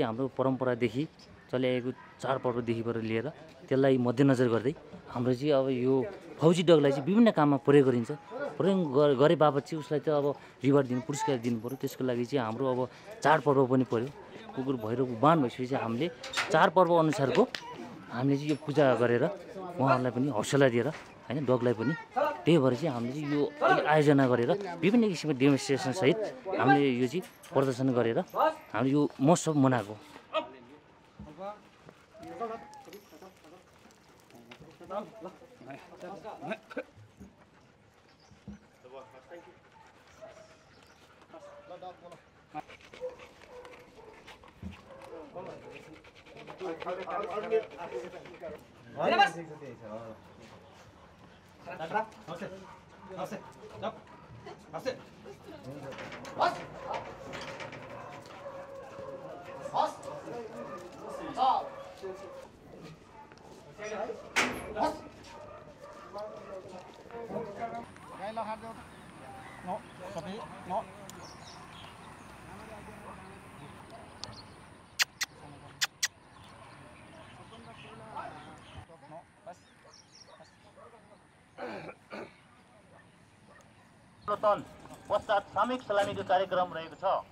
हाम्रो परम्परादेखि चलिआएको चाडपर्वदेखिबाट लिएर त्यसलाई मध्यनजर गर्दै हाम्रो चाहिँ अब यो फौजी डगलाई चाहिँ विभिन्न काममा प्रयोग गरिन्छ। प्रयोग गरे बापत चाहिँ उसलाई त अब रिवार्ड दिनु पुरस्कार दिनु पर्यो। त्यसको लागि चाहिँ हाम्रो अब चाडपर्व पनि पर्यो। कुकुर भैरवको बान भइसकेपछि चाहिँ हामीले चाडपर्व अनुसारको हामीले चाहिँ यो पूजा गरेर उहाँहरूलाई पनि हौसला दिएर हैन डगलाई पनि त्यही भएर चाहिँ हामीले चाहिँ यो आयोजना गरेर विभिन्न किसिमको डेमोन्स्ट्रेसन सहित हामीले यो चाहिँ प्रदर्शन गरेर हामीले यो महोत्सव मनाएको। पश्चात सामूहिक सलामीको कार्यक्रम रहेको छ।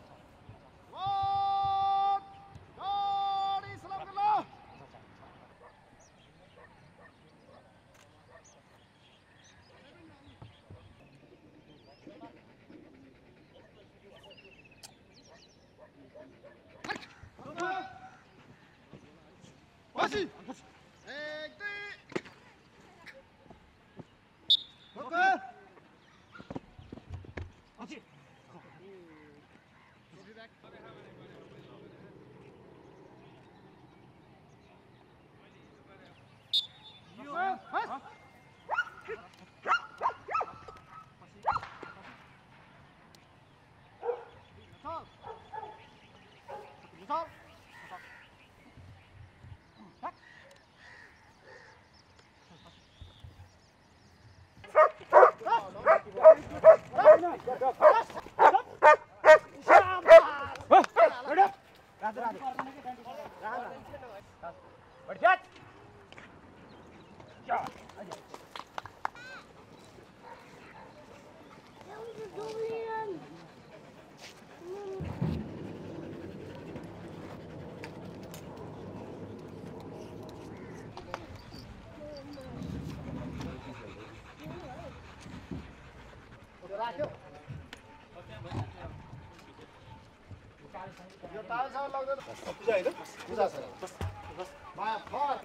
पूजा हैन पूजा छ बस बस मा फर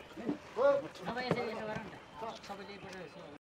सबैले यसो गरौँ न सबैले